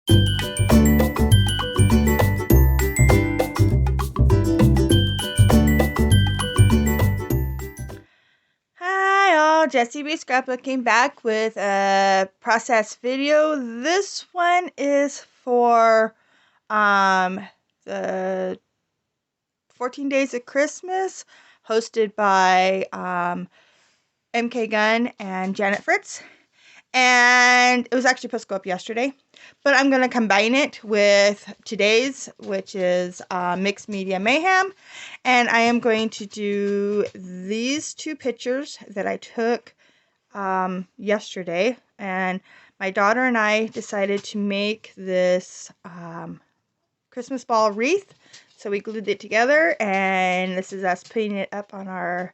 Hi all, Jessie B. Scrapbooking back with a process video. This one is for the 14 Days of Christmas, hosted by MK Gunn and Janet Fritz. And it was actually supposed to go up yesterday, but I'm going to combine it with today's, which is Mixed Media Mayhem. And I am going to do these two pictures that I took yesterday. And my daughter and I decided to make this Christmas ball wreath. So we glued it together, and this is us putting it up on our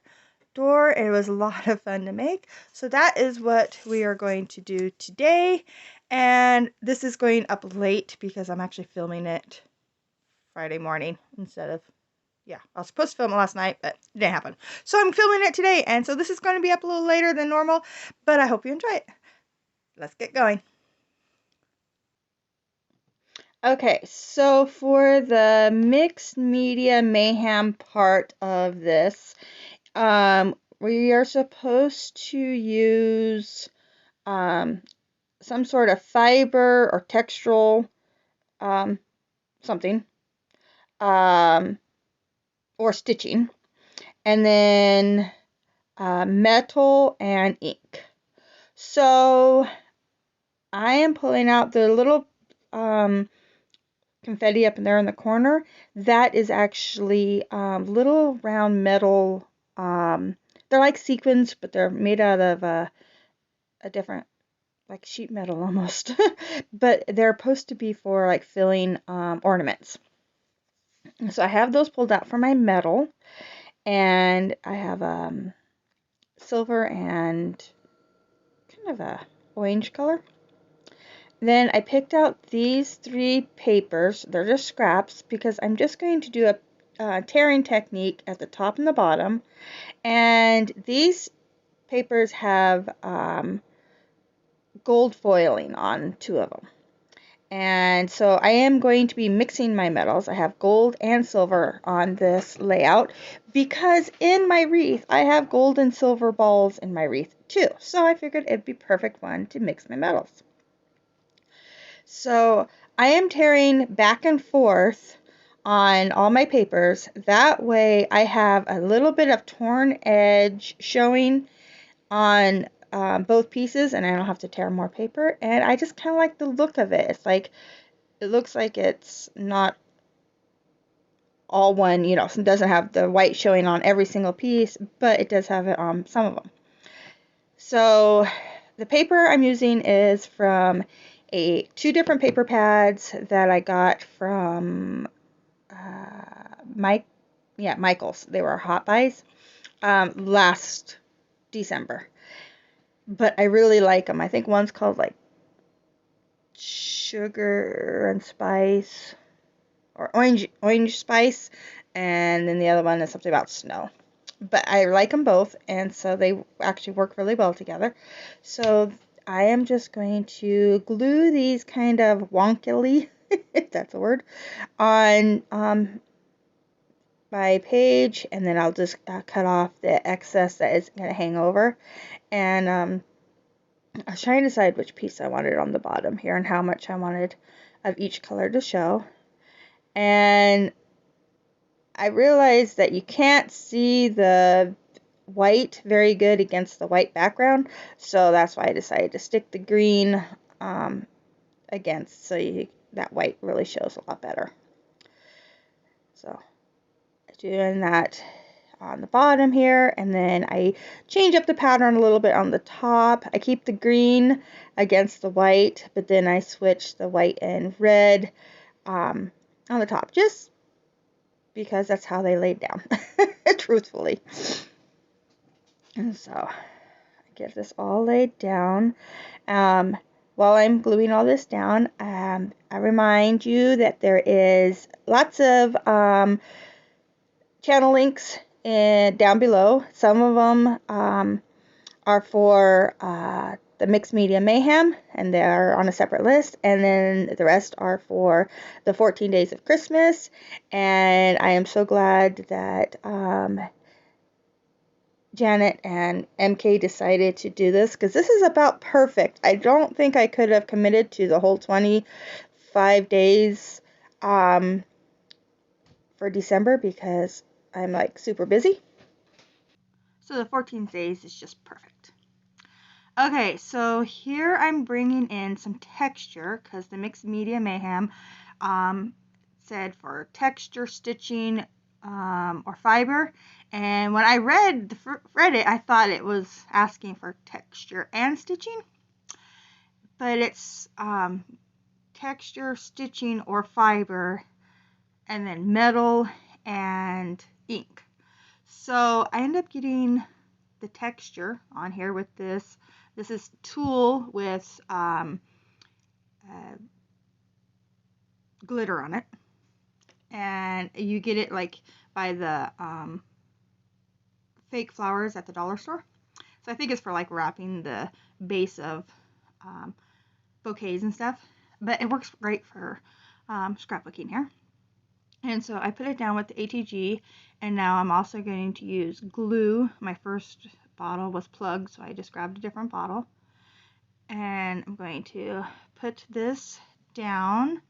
door. It was a lot of fun to make. So that is what we are going to do today. And this is going up late because I'm actually filming it Friday morning instead of, I was supposed to film it last night, but it didn't happen. So I'm filming it today. And so this is going to be up a little later than normal, but I hope you enjoy it. Let's get going. Okay, so for the Mixed Media Mayhem part of this, we are supposed to use some sort of fiber or textural something, or stitching, and then metal and ink. So I am pulling out the little confetti up in there in the corner. That is actually little round metal. They're like sequins, but they're made out of a different, like sheet metal almost. But they're supposed to be for like filling ornaments. So I have those pulled out for my metal, and I have silver and kind of a orange color. Then I picked out these three papers. They're just scraps because I'm just going to do a tearing technique at the top and the bottom. And these papers have gold foiling on two of them. And so I am going to be mixing my metals. I have gold and silver on this layout because in my wreath I have gold and silver balls in my wreath too. So I figured it'd be perfect one to mix my metals. So I am tearing back and forth on all my papers. That way I have a little bit of torn edge showing on both pieces, and I don't have to tear more paper. And I just kind of like the look of it. It's like, it looks like it's not all one, it doesn't have the white showing on every single piece, but it does have it on some of them. So the paper I'm using is from two different paper pads that I got from Michael's. They were hot buys last December, but I really like them. I think one's called like sugar and spice, or orange spice, and then the other one is something about snow. But I like them both, and so they actually work really well together. So I am just going to glue these kind of wonkily, if that's a word, on my page, and then I'll just cut off the excess that is going to hang over. And I was trying to decide which piece I wanted on the bottom here and how much I wanted of each color to show. And I realized that you can't see the white very good against the white background, so that's why I decided to stick the green against, so that white really shows a lot better. So doing that on the bottom here, and then I change up the pattern a little bit on the top. I keep the green against the white, but then I switch the white and red on the top, just because that's how they laid down, truthfully. And so I get this all laid down. While I'm gluing all this down, I remind you that there is lots of channel links down below. Some of them are for the Mixed Media Mayhem, and they're on a separate list. And then the rest are for the 14 Days of Christmas. And I am so glad that Janet and MK decided to do this, because this is about perfect. I don't think I could have committed to the whole 25 days for December, because I'm like super busy. So the 14 days is just perfect. Okay, so here I'm bringing in some texture, because the Mixed Media Mayhem said for texture, stitching, or fiber. And when I read it, I thought it was asking for texture and stitching. But it's texture, stitching, or fiber, and then metal and ink. So I end up getting the texture on here with this. This is tulle with glitter on it. And you get it like by the fake flowers at the dollar store. So I think it's for like wrapping the base of bouquets and stuff. But it works great for scrapbooking here. And so I put it down with the ATG, and now I'm also going to use glue. My first bottle was plugged, so I just grabbed a different bottle. And I'm going to put this down.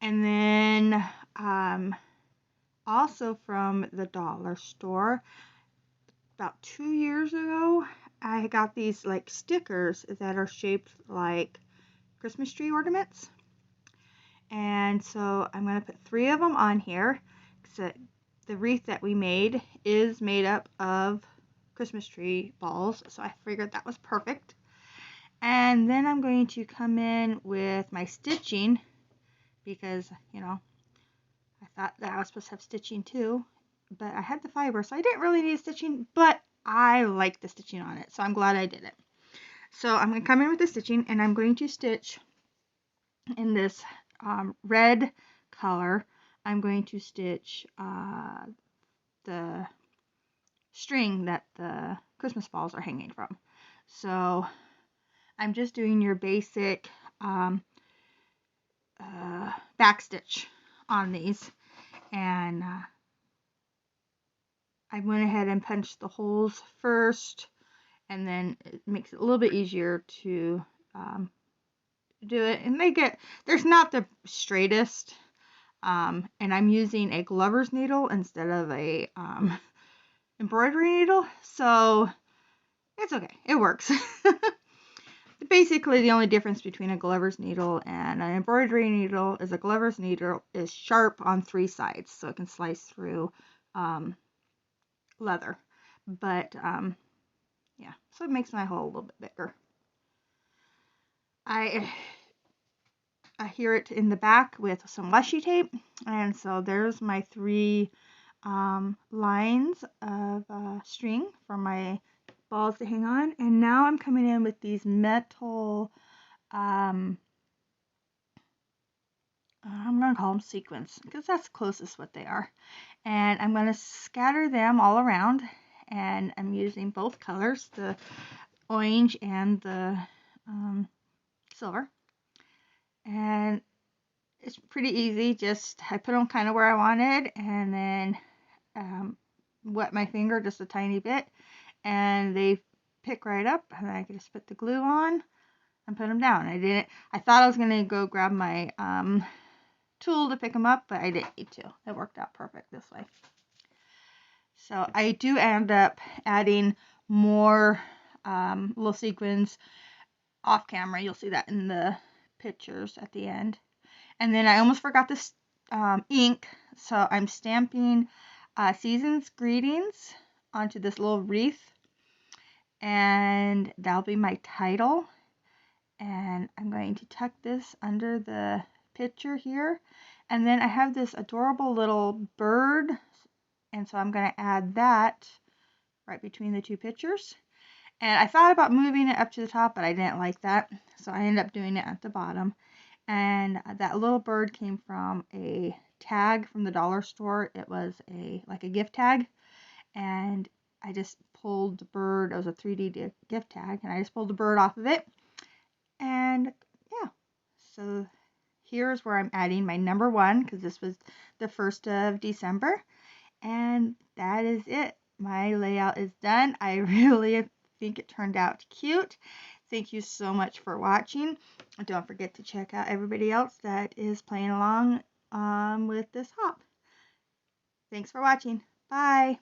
And then also from the dollar store, about 2 years ago, I got these like stickers that are shaped like Christmas tree ornaments. And so I'm going to put 3 of them on here. So the wreath that we made is made up of Christmas tree balls, so I figured that was perfect. And then I'm going to come in with my stitching, because, you know, I thought that I was supposed to have stitching too, but I had the fiber, so I didn't really need stitching, but I like the stitching on it, so I'm glad I did it. So I'm going to come in with the stitching, and I'm going to stitch in this red color. I'm going to stitch the string that the Christmas balls are hanging from. So I'm just doing your basic back stitch on these, and I went ahead and punched the holes first, and then it makes it a little bit easier to do it. And there's not the straightest, and I'm using a glover's needle instead of a embroidery needle, so it's okay, it works. Basically, the only difference between a glover's needle and an embroidery needle is a glover's needle is sharp on 3 sides, so it can slice through leather. But yeah, so it makes my hole a little bit bigger. I hear it in the back with some washi tape, and so there's my 3 lines of string for my balls to hang on. And now I'm coming in with these metal I'm going to call them sequins, because that's closest what they are. And I'm going to scatter them all around, and I'm using both colors, the orange and the silver. And it's pretty easy, just I put them kind of where I wanted, and then wet my finger just a tiny bit, and they pick right up, and I can just put the glue on and put them down. I thought I was going to go grab my tool to pick them up, but I didn't need to. It worked out perfect this way. So I do end up adding more little sequins off camera. You'll see that in the pictures at the end. And then I almost forgot this ink, so I'm stamping Season's Greetings onto this little wreath, and that'll be my title. And I'm going to tuck this under the picture here, and then I have this adorable little bird, and so I'm going to add that right between the 2 pictures. And I thought about moving it up to the top, but I didn't like that, so I ended up doing it at the bottom. And that little bird came from a tag from the dollar store. It was like a gift tag, and I just pulled the bird. It was a 3D gift tag, and I just pulled the bird off of it. And yeah, so here's where I'm adding my number 1, because this was the 1st of December. And that is it. My layout is done. I really think it turned out cute. Thank you so much for watching. Don't forget to check out everybody else that is playing along with this hop. Thanks for watching. Bye.